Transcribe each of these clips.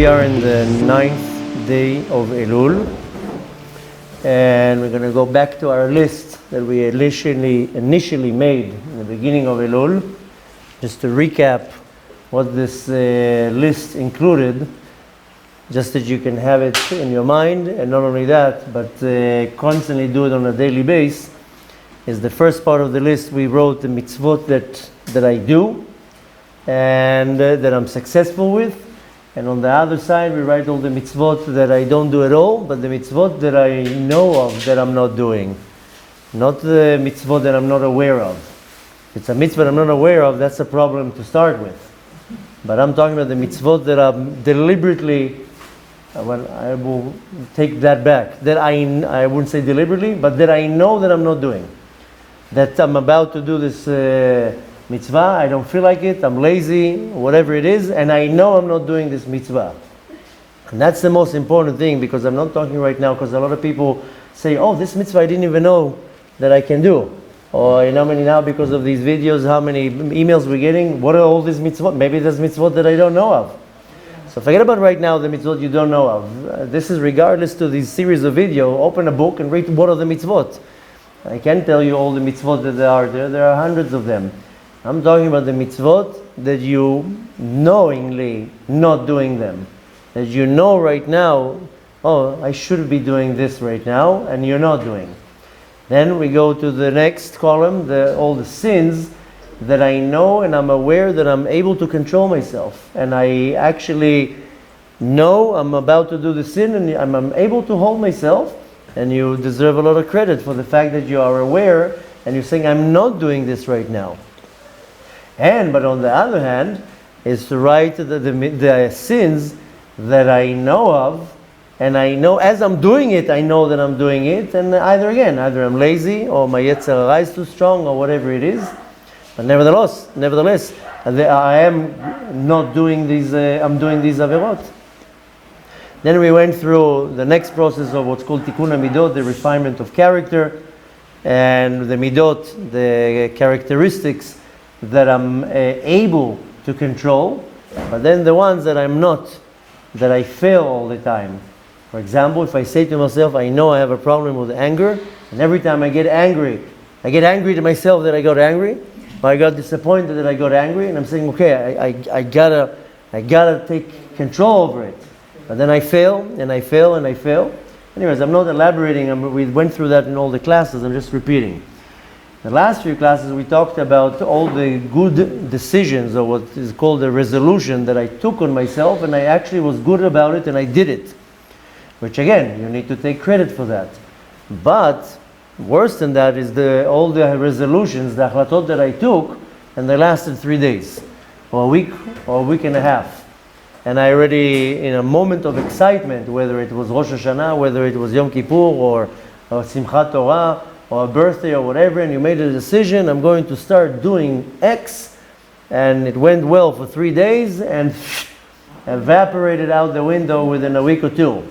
We are in the 9th day of Elul, and we're going to go back to our list that we initially made in the beginning of Elul, just to recap what this list included, just that you can have it in your mind, and not only that, but constantly do it on a daily basis. Is the first part of the list. We wrote the mitzvot that I do and that I'm successful with. And on the other side, we write all the mitzvot that I don't do at all, but the mitzvot that I know of that I'm not doing. Not the mitzvot that I'm not aware of. If it's a mitzvah I'm not aware of, that's a problem to start with. But I'm talking about the mitzvot that I'm deliberately, well, I will take that back. That I wouldn't say deliberately, but that I know that I'm not doing. That I'm about to do this mitzvah, I don't feel like it, I'm lazy, whatever it is, and I know I'm not doing this mitzvah. And that's the most important thing, because I'm not talking right now, because a lot of people say, oh, this mitzvah I didn't even know that I can do. Or you know many now, because of these videos, how many emails we're getting, what are all these mitzvot? Maybe there's mitzvot that I don't know of. So forget about right now the mitzvot you don't know of. This is regardless to this series of video, open a book and read what are the mitzvot. I can't tell you all the mitzvot that there are hundreds of them. I'm talking about the mitzvot that you knowingly not doing them. That you know right now, oh, I should be doing this right now, and you're not doing. Then we go to the next column, all the sins that I know and I'm aware that I'm able to control myself. And I actually know I'm about to do the sin and I'm able to hold myself. And you deserve a lot of credit for the fact that you are aware and you're saying, I'm not doing this right now. But on the other hand, is to write the sins that I know of, and I know as I'm doing it, I know that I'm doing it, and either I'm lazy, or my Yetzer Hara is too strong, or whatever it is. But nevertheless, I am not doing these, I'm doing these averot. Then we went through the next process of what's called Tikkun HaMidot, the refinement of character, and the Midot, the characteristics that I'm able to control, but then the ones that I'm not, that I fail all the time. For example, if I say to myself, I know I have a problem with anger, and every time I get angry to myself that I got angry, or I got disappointed that I got angry, and I'm saying, okay, I gotta take control over it. But then I fail, and I fail, and I fail. Anyways, I'm not elaborating, we went through that in all the classes, I'm just repeating. The last few classes we talked about all the good decisions, or what is called a resolution that I took on myself, and I actually was good about it and I did it. Which again, you need to take credit for that. But worse than that is all the resolutions, the achlatot that I took, and they lasted 3 days, or a week and a half. And I already, in a moment of excitement, whether it was Rosh Hashanah, whether it was Yom Kippur, or Simchat Torah, or a birthday or whatever, and you made a decision, I'm going to start doing X, and it went well for 3 days, and evaporated out the window within a week or two.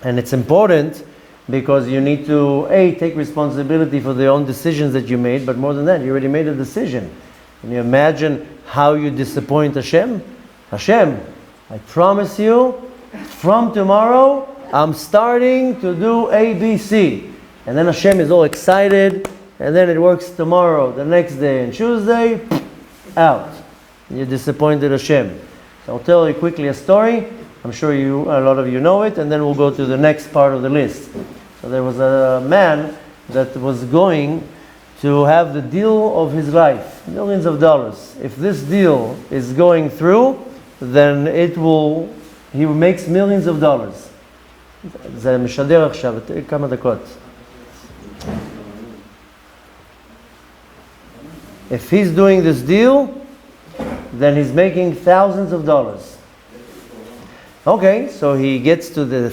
And it's important, because you need to, take responsibility for the own decisions that you made, but more than that, you already made a decision. Can you imagine how you disappoint Hashem? Hashem, I promise you, from tomorrow, I'm starting to do A, B, C. And then Hashem is all excited, and then it works tomorrow, the next day, and Tuesday, out. You disappointed Hashem. So I'll tell you quickly a story. I'm sure a lot of you know it, and then we'll go to the next part of the list. So there was a man that was going to have the deal of his life, millions of dollars. If this deal is going through, then he makes millions of dollars. זה משדר עכשיו, כמה דקות. If he's doing this deal, then he's making thousands of dollars. Okay, so he gets to the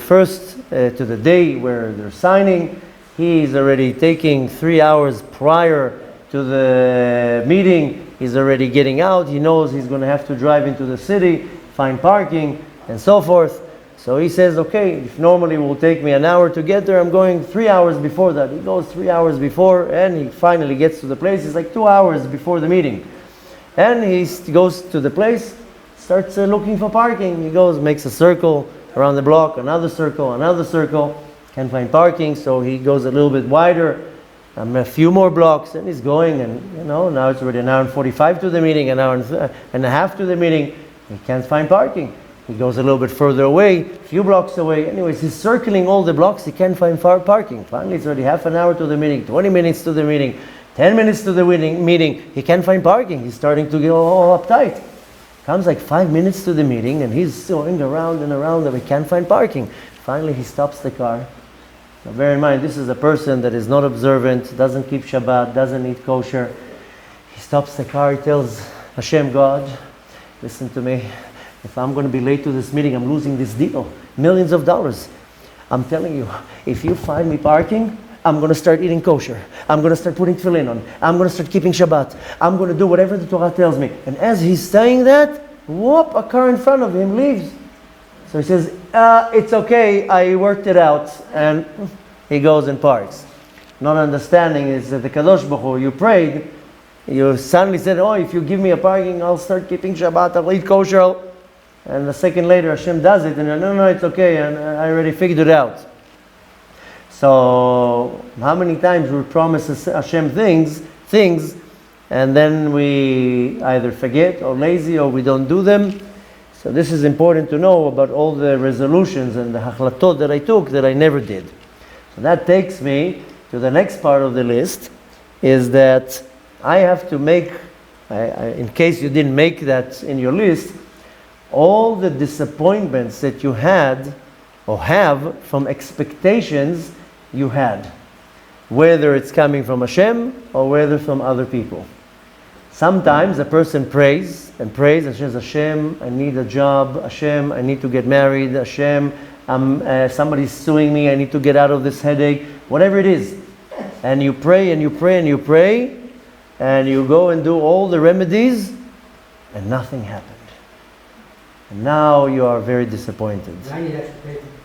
to the day where they're signing. He's already taking 3 hours prior to the meeting. He's already getting out. He knows he's going to have to drive into the city, find parking, and so forth. So he says, okay, if normally it will take me an hour to get there, I'm going 3 hours before that. He goes 3 hours before, and he finally gets to the place. It's like 2 hours before the meeting. And he goes to the place, starts looking for parking. He goes, makes a circle around the block, another circle, can't find parking, so he goes a little bit wider, a few more blocks, and he's going, and now it's already an hour and 45 to the meeting, an hour and a half to the meeting. He can't find parking. He goes a little bit further away, a few blocks away. Anyways, he's circling all the blocks. He can't find parking. Finally, it's already half an hour to the meeting, 20 minutes to the meeting, 10 minutes to the meeting. He can't find parking. He's starting to get all uptight. Comes like 5 minutes to the meeting, and he's going around and around, and he can't find parking. Finally, he stops the car. Now, bear in mind, this is a person that is not observant, doesn't keep Shabbat, doesn't eat kosher. He stops the car. He tells Hashem, God, listen to me. If I'm going to be late to this meeting, I'm losing this deal. Millions of dollars. I'm telling you, if you find me parking, I'm going to start eating kosher. I'm going to start putting tefillin on. I'm going to start keeping Shabbat. I'm going to do whatever the Torah tells me. And as he's saying that, whoop, a car in front of him leaves. So he says, it's okay, I worked it out. And he goes and parks. Not understanding is that the Kadosh Baruch Hu, you prayed, you suddenly said, oh, if you give me a parking, I'll start keeping Shabbat, I'll eat kosher. And a second later, Hashem does it, and no, it's okay, and I already figured it out. So, how many times we promise Hashem things, and then we either forget or lazy or we don't do them. So this is important to know about all the resolutions and the hachlatot that I took that I never did. So that takes me to the next part of the list, is that I have to make, in case you didn't make that in your list, all the disappointments that you had or have from expectations you had, whether it's coming from Hashem or whether from other people. Sometimes a person prays and says, Hashem, I need a job. Hashem, I need to get married. Hashem, somebody's suing me. I need to get out of this headache. Whatever it is. And you pray and you pray and you pray, and you go and do all the remedies, and nothing happens. And now you are very disappointed.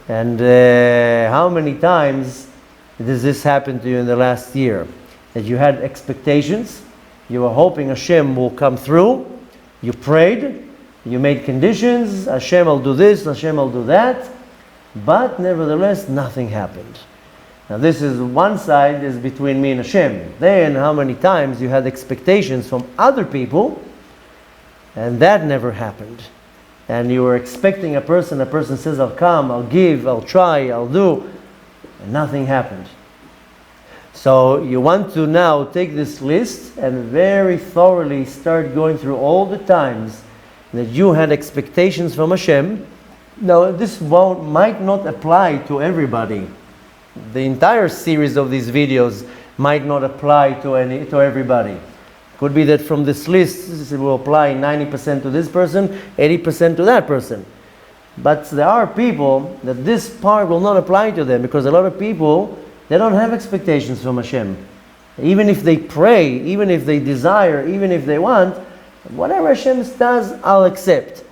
And how many times does this happen to you in the last year? That you had expectations, you were hoping Hashem will come through, you prayed, you made conditions, Hashem will do this, Hashem will do that, but nevertheless nothing happened. Now this is one side, is between me and Hashem. Then how many times you had expectations from other people, and that never happened. And you were expecting a person says, I'll come, I'll give, I'll try, I'll do, and nothing happened. So you want to now take this list and very thoroughly start going through all the times that you had expectations from Hashem. Now this might not apply to everybody. The entire series of these videos might not apply to everybody. Could be that from this list, it will apply 90% to this person, 80% to that person. But there are people that this part will not apply to them, because a lot of people, they don't have expectations from Hashem. Even if they pray, even if they desire, even if they want, whatever Hashem does, I'll accept.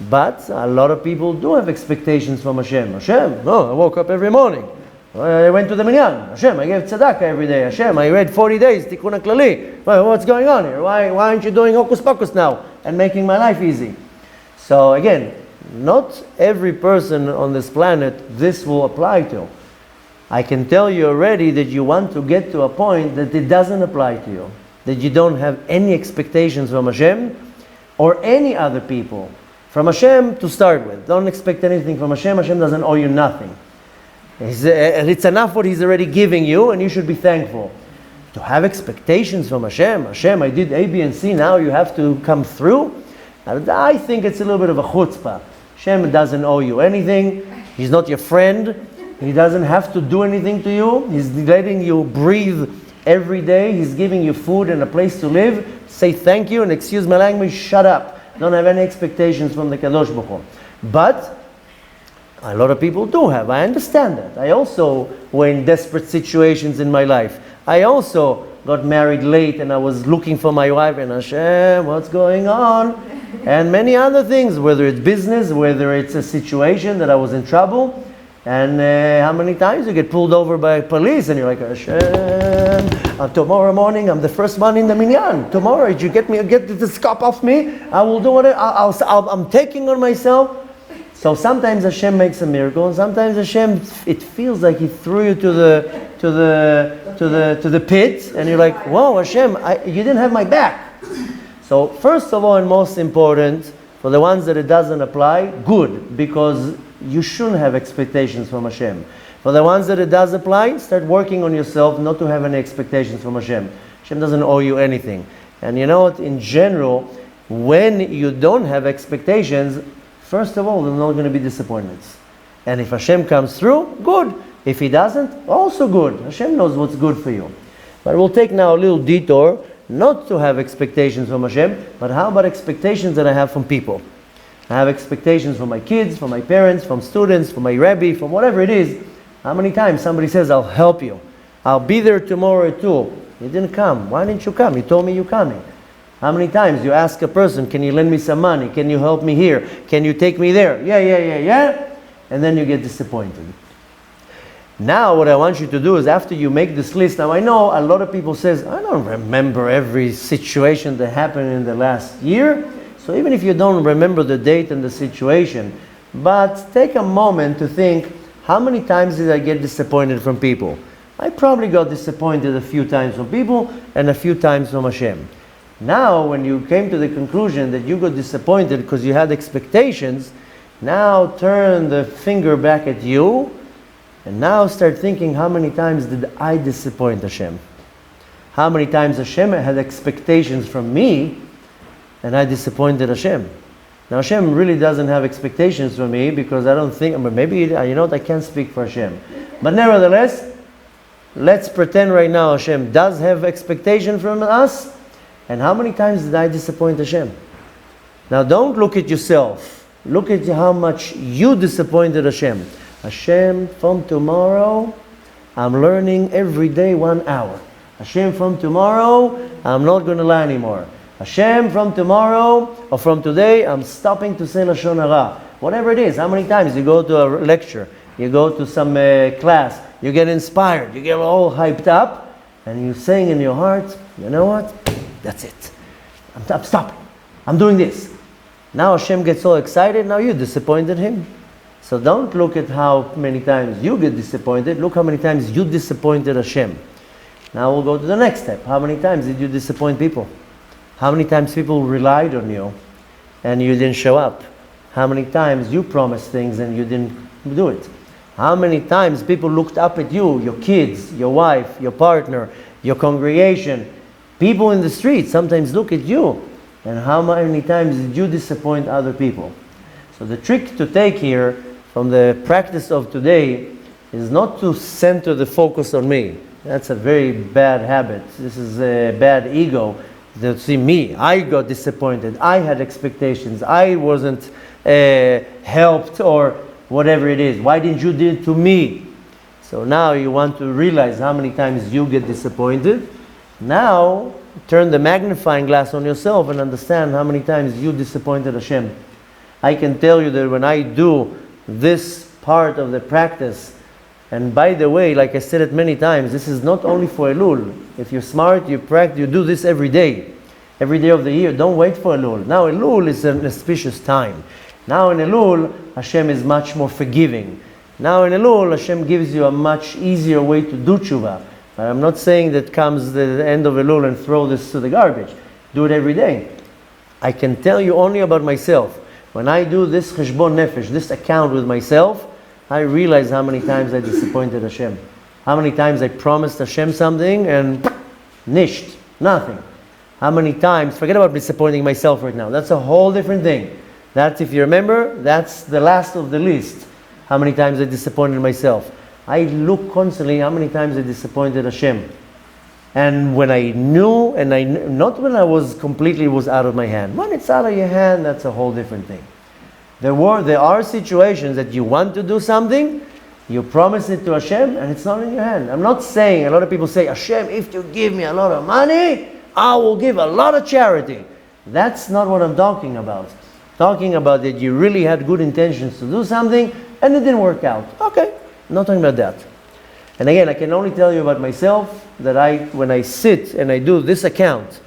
But a lot of people do have expectations from Hashem. Hashem, no, I woke up every morning. I went to the minyan. Hashem, I gave tzedakah every day. Hashem, I read 40 days, tikkun klali. What's going on here? Why aren't you doing hocus pocus now and making my life easy? So again, not every person on this planet this will apply to. I can tell you already that you want to get to a point that it doesn't apply to you. That you don't have any expectations from Hashem or any other people. From Hashem to start with. Don't expect anything from Hashem. Hashem doesn't owe you nothing. It's enough what He's already giving you, and you should be thankful. To have expectations from Hashem, I did A, B, and C, now you have to come through. I think it's a little bit of a chutzpah. Hashem doesn't owe you anything. He's not your friend. He doesn't have to do anything to you. He's letting you breathe every day. He's giving you food and a place to live. Say thank you, and excuse my language, shut up. Don't have any expectations from the Kadosh Baruch Hu. But a lot of people do have. I understand that. I also were in desperate situations in my life. I also got married late, and I was looking for my wife, and Hashem, what's going on? And many other things, whether it's business, whether it's a situation that I was in trouble. And how many times you get pulled over by police, and you're like, Hashem, tomorrow morning I'm the first one in the minyan. Tomorrow, you get this cup off me, I will do what I'm taking on myself. So sometimes Hashem makes a miracle, and sometimes Hashem, it feels like He threw you to the pit, and you're like, whoa, Hashem, you didn't have my back. So first of all, and most important, for the ones that it doesn't apply, good, because you shouldn't have expectations from Hashem. For the ones that it does apply, start working on yourself not to have any expectations from Hashem. Hashem doesn't owe you anything. And you know what, in general, when you don't have expectations, first of all, there are not going to be disappointments. And if Hashem comes through, good. If He doesn't, also good. Hashem knows what's good for you. But we'll take now a little detour, not to have expectations from Hashem, but how about expectations that I have from people? I have expectations from my kids, from my parents, from students, from my rabbi, from whatever it is. How many times somebody says, I'll help you. I'll be there tomorrow too. You didn't come. Why didn't you come? You told me you're coming. How many times you ask a person, can you lend me some money? Can you help me here? Can you take me there? Yeah. And then you get disappointed. Now what I want you to do is, after you make this list, now I know a lot of people says, I don't remember every situation that happened in the last year. So even if you don't remember the date and the situation, but take a moment to think, how many times did I get disappointed from people? I probably got disappointed a few times from people and a few times from Hashem. Now, when you came to the conclusion that you got disappointed because you had expectations, now turn the finger back at you, and now start thinking, how many times did I disappoint Hashem? How many times Hashem had expectations from me, and I disappointed Hashem? Now Hashem really doesn't have expectations from me, because I don't think, maybe, you know what, I can't speak for Hashem. But nevertheless, let's pretend right now Hashem does have expectations from us. And how many times did I disappoint Hashem? Now don't look at yourself. Look at how much you disappointed Hashem. Hashem, from tomorrow, I'm learning every day 1 hour. Hashem, from tomorrow, I'm not going to lie anymore. Hashem, from tomorrow, or from today, I'm stopping to say Lashon Hara. Whatever it is, how many times you go to a lecture, you go to some class, you get inspired, you get all hyped up, and you're saying in your heart, you know what? That's it. I'm stopping. I'm doing this. Now Hashem gets all excited. Now you disappointed Him. So don't look at how many times you get disappointed. Look how many times you disappointed Hashem. Now we'll go to the next step. How many times did you disappoint people? How many times people relied on you and you didn't show up? How many times you promised things and you didn't do it? How many times people looked up at you, your kids, your wife, your partner, your congregation? People in the street sometimes look at you. And how many times did you disappoint other people? So the trick to take here from the practice of today is not to center the focus on me. That's a very bad habit. This is a bad ego. To see me, I got disappointed. I had expectations. I wasn't helped, or whatever it is. Why didn't you do it to me? So now you want to realize how many times you get disappointed. Now, turn the magnifying glass on yourself and understand how many times you disappointed Hashem. I can tell you that when I do this part of the practice, and by the way, like I said it many times, this is not only for Elul. If you're smart, you do this every day of the year. Don't wait for Elul. Now Elul is an auspicious time. Now in Elul, Hashem is much more forgiving. Now in Elul, Hashem gives you a much easier way to do tshuva. But I'm not saying that comes the end of Elul and throw this to the garbage. Do it every day. I can tell you only about myself. When I do this cheshbon nefesh, this account with myself, I realize how many times I disappointed Hashem. How many times I promised Hashem something and nisht, nothing. How many times, forget about disappointing myself right now. That's a whole different thing. That's, if you remember, that's the last of the list. How many times I disappointed myself. I look constantly how many times I disappointed Hashem. And when I knew, not when I was completely was out of my hand. When it's out of your hand, that's a whole different thing. There are situations that you want to do something, you promise it to Hashem, and it's not in your hand. I'm not saying, a lot of people say, Hashem, if you give me a lot of money, I will give a lot of charity. That's not what I'm talking about. Talking about that you really had good intentions to do something, and it didn't work out. Okay, I'm not talking about that. And again, I can only tell you about myself that when I sit and I do this account,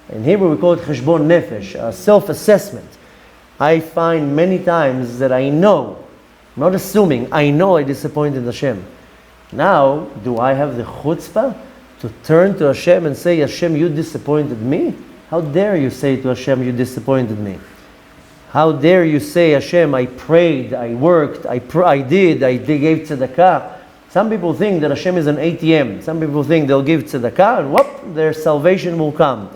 in Hebrew we call it cheshbon nefesh, a self-assessment, I find many times that I know, I'm not assuming, I know I disappointed Hashem. Now, do I have the chutzpah to turn to Hashem and say, Hashem, you disappointed me? How dare you say to Hashem, you disappointed me? How dare you say, Hashem, I prayed, I worked, I gave tzedakah. Some people think that Hashem is an ATM. Some people think they'll give tzedakah and whoop, their salvation will come.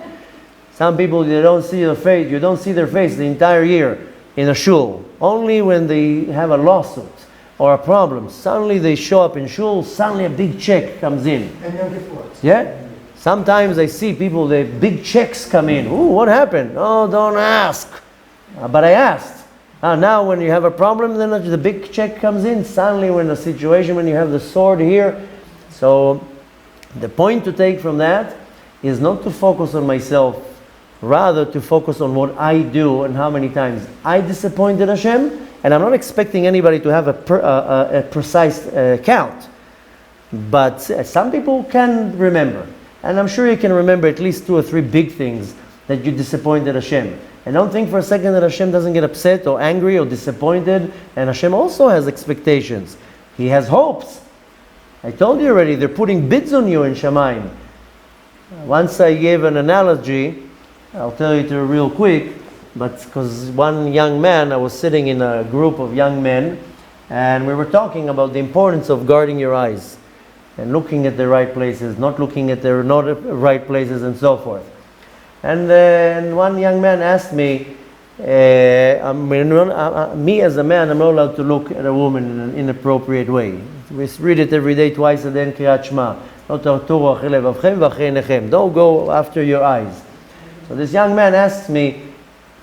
Some people, you don't see their face the entire year in a shul. Only when they have a lawsuit or a problem, suddenly they show up in shul, suddenly a big check comes in. And no reports. Yeah? Sometimes I see people, the big checks come in. Ooh, what happened? Oh, don't ask. But I asked. Now when you have a problem, then the big check comes in. Suddenly when the situation, when you have the sword here. So the point to take from that is not to focus on myself, rather to focus on what I do and how many times I disappointed Hashem. And I'm not expecting anybody to have a precise count. But some people can remember. And I'm sure you can remember at least 2 or 3 big things that you disappointed Hashem. And don't think for a second that Hashem doesn't get upset or angry or disappointed. And Hashem also has expectations. He has hopes. I told you already, they're putting bids on you in Shamayim. Once I gave an analogy, I'll tell you it real quick, but because one young man, I was sitting in a group of young men, and we were talking about the importance of guarding your eyes and looking at the right places, not looking at the not right places, and so forth. And then one young man asked me, me as a man, I'm not allowed to look at a woman in an inappropriate way. We read it every day, twice a day in Kriyat Shema. Don't go after your eyes. So this young man asked me,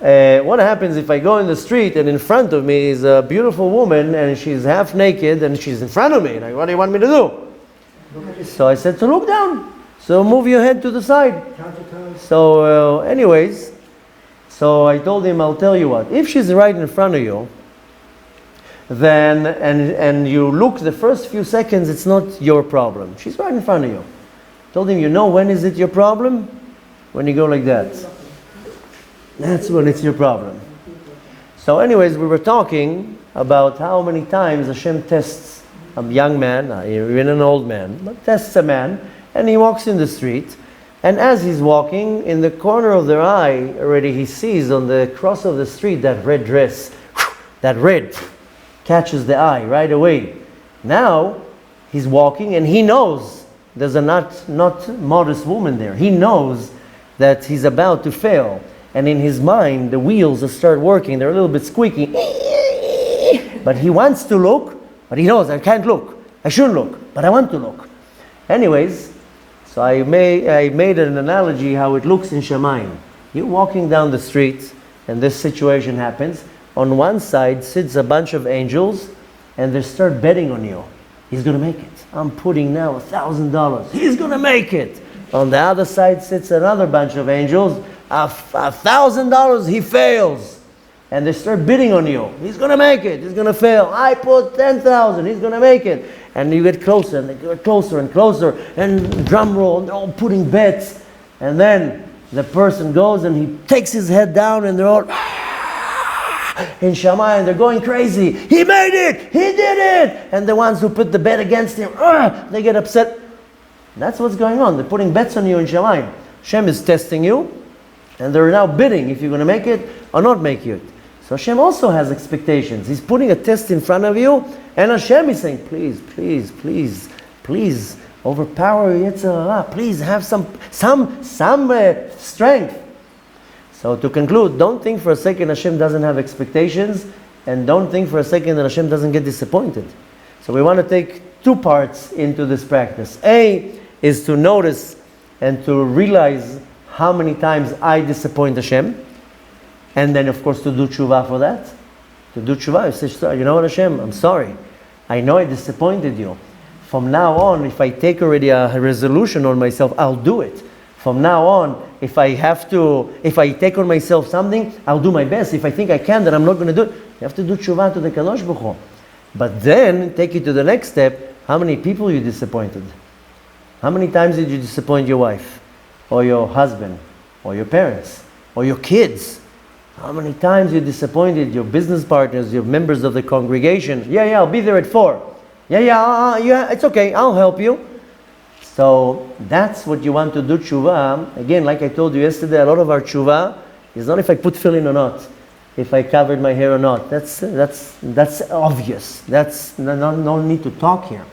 what happens if I go in the street and in front of me is a beautiful woman and she's half naked and she's in front of me? Like, what do you want me to do? So I said to look down. So move your head to the side. So anyways, so I told him, I'll tell you what, if she's right in front of you, then, and you look the first few seconds, it's not your problem. She's right in front of you. Told him, you know when is it your problem? When you go like that. That's when it's your problem. So anyways, we were talking about how many times Hashem tests a young man, even an old man, but tests a man, and he walks in the street, and as he's walking, in the corner of their eye, already he sees on the cross of the street that red dress, that red catches the eye right away. Now, he's walking and he knows there's a not modest woman there. He knows that he's about to fail. And in his mind, the wheels start working. They're a little bit squeaky. But he wants to look, but he knows, I can't look. I shouldn't look, but I want to look. Anyways, so I made an analogy how it looks in Shamayim. You're walking down the street, and this situation happens. On one side sits a bunch of angels, and they start betting on you. He's going to make it. I'm putting now $1,000. He's going to make it. On the other side sits another bunch of angels. $1,000, he fails. And they start bidding on you. He's going to make it. He's going to fail. I put 10,000. He's going to make it. And you get closer, and they get closer and closer. And drum roll, and they're all putting bets. And then the person goes and he takes his head down, and they're all in Shammai, and they're going crazy. He made it! He did it! And the ones who put the bet against him, they get upset. That's what's going on. They're putting bets on you in Shammai. Hashem is testing you, and they're now bidding if you're going to make it or not make it. So Hashem also has expectations. He's putting a test in front of you, and Hashem is saying, please, please, please, please, overpower Yetzer Hara. Please have some strength. So to conclude, don't think for a second Hashem doesn't have expectations, and don't think for a second that Hashem doesn't get disappointed. So we want to take 2 parts into this practice. A is to notice and to realize how many times I disappoint Hashem, and then of course to do tshuva for that. To do tshuva, you say, you know what, Hashem, I'm sorry. I know I disappointed you. From now on, if I take already a resolution on myself, I'll do it. From now on, if I take on myself something, I'll do my best. If I think I can, then I'm not going to do it. You have to do tshuva to the Kadosh Baruch Hu. But then, take it to the next step, how many people you disappointed? How many times did you disappoint your wife, or your husband, or your parents, or your kids? How many times you disappointed your business partners, your members of the congregation? Yeah, I'll be there at 4. Yeah, it's okay, I'll help you. So that's what you want to do, tshuva. Again, like I told you yesterday, a lot of our tshuva is not if I put tefillin or not, if I covered my hair or not. That's obvious. That's no need to talk here.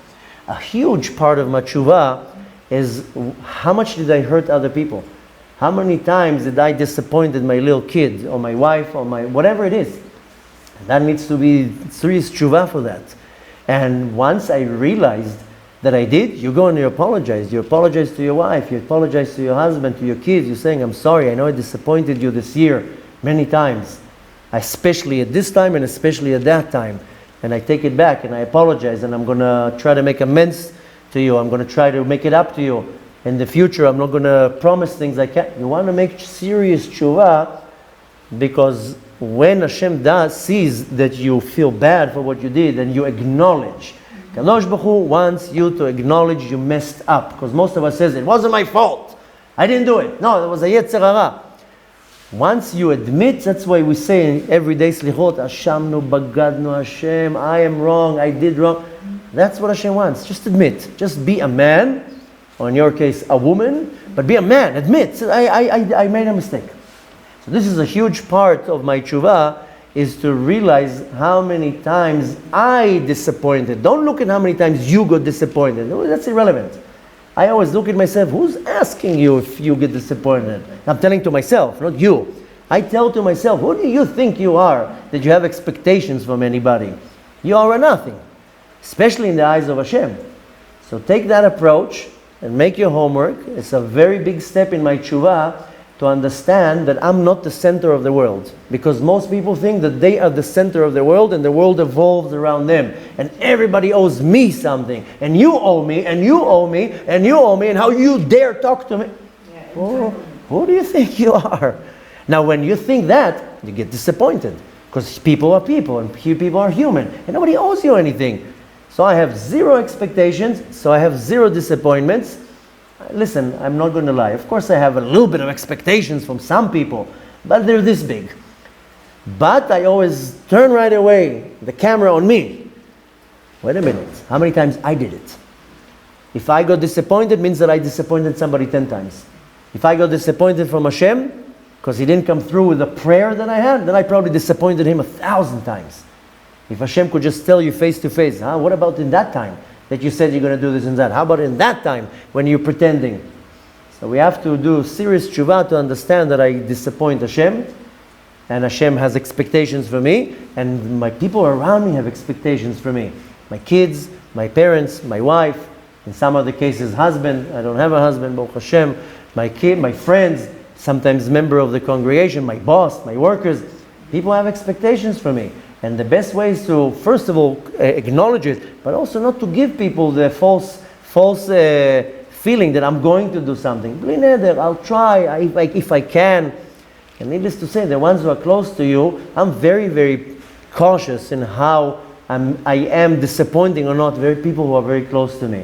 A huge part of my tshuva is how much did I hurt other people? How many times did I disappointed my little kid or my wife or my whatever it is? That needs to be serious tshuva for that. And once I realized that I did, you go and you apologize. You apologize to your wife, you apologize to your husband, to your kids. You're saying, I'm sorry, I know I disappointed you this year many times, especially at this time and especially at that time. And I take it back and I apologize, and I'm going to try to make amends to you. I'm going to try to make it up to you. In the future, I'm not going to promise things I can't. You want to make serious tshuva, because when Hashem sees that you feel bad for what you did and you acknowledge, Kadosh Baruch Hu wants you to acknowledge you messed up. Because most of us says, it wasn't my fault, I didn't do it. No, it was a yetzer hara. Once you admit, that's why we say in everyday slichot, Hashamnu bagadnu Hashem, I am wrong, I did wrong. That's what Hashem wants. Just admit. Just be a man, or in your case, a woman, but be a man. Admit, I made a mistake. So this is a huge part of my tshuva, is to realize how many times I disappointed. Don't look at how many times you got disappointed. That's irrelevant. I always look at myself. Who's asking you if you get disappointed? I'm telling to myself, not you. I tell to myself, who do you think you are that you have expectations from anybody? You are a nothing, especially in the eyes of Hashem. So take that approach and make your homework. It's a very big step in my tshuva to understand that I'm not the center of the world. Because most people think that they are the center of the world and the world evolves around them. And everybody owes me something. And you owe me, and you owe me, and you owe me, and how you dare talk to me. Oh, who do you think you are? Now when you think that, you get disappointed. Because people are people, and people are human. And nobody owes you anything. So I have zero expectations, so I have zero disappointments. Listen, I'm not going to lie. Of course I have a little bit of expectations from some people, but they're this big. But I always turn right away the camera on me. Wait a minute, how many times I did it? If I got disappointed, means that I disappointed somebody 10 times. If I got disappointed from Hashem, because He didn't come through with the prayer that I had, then I probably disappointed Him 1,000 times. If Hashem could just tell you face to face, what about in that time that you said you're going to do this and that? How about in that time when you're pretending? So we have to do serious tshuva to understand that I disappoint Hashem, and Hashem has expectations for me, and my people around me have expectations for me. My kids, my parents, my wife, in some other cases husband. I don't have a husband, Baruch Hashem. My kid, my friends, sometimes member of the congregation, my boss, my workers. People have expectations for me. And the best way is to, first of all, acknowledge it, but also not to give people the false feeling that I'm going to do something. Bli neder, I'll try if I can. And needless to say, the ones who are close to you, I'm very, very cautious in how I am disappointing or not people who are very close to me.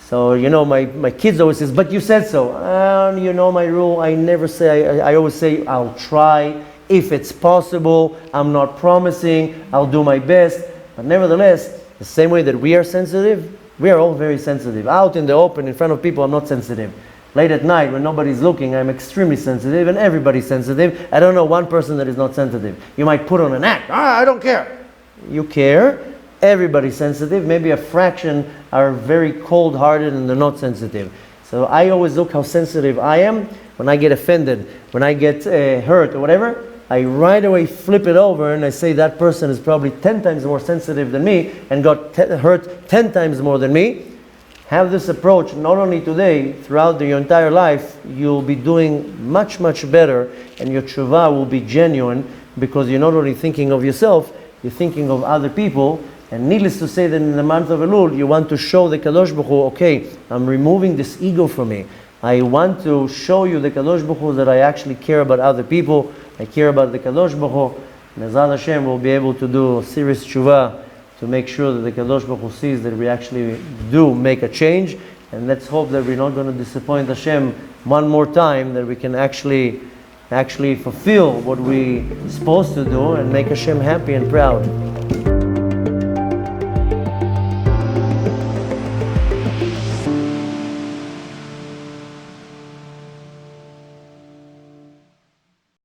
So, my kids always says, but you said so. You know my rule, I never say, I always say, I'll try. If it's possible, I'm not promising, I'll do my best. But nevertheless, the same way that we are sensitive, we are all very sensitive. Out in the open, in front of people, I'm not sensitive. Late at night, when nobody's looking, I'm extremely sensitive, and everybody's sensitive. I don't know one person that is not sensitive. You might put on an act, I don't care. You care, everybody's sensitive. Maybe a fraction are very cold-hearted and they're not sensitive. So I always look how sensitive I am. When I get offended, when I get hurt or whatever, I right away flip it over and I say that person is probably 10 times more sensitive than me and got hurt 10 times more than me. Have this approach not only today, throughout your entire life. You'll be doing much, much better, and your tshuva will be genuine, because you're not only thinking of yourself, you're thinking of other people. And needless to say that in the month of Elul, you want to show the Kadosh Baruch Hu, okay, I'm removing this ego from me. I want to show you the Kadosh Baruch Hu that I actually care about other people. I care about the Kadosh Baruch Hu. Mezal Hashem will be able to do serious tshuva to make sure that the Kadosh Baruch Hu sees that we actually do make a change, and let's hope that we're not going to disappoint Hashem one more time, that we can actually fulfill what we're supposed to do and make Hashem happy and proud.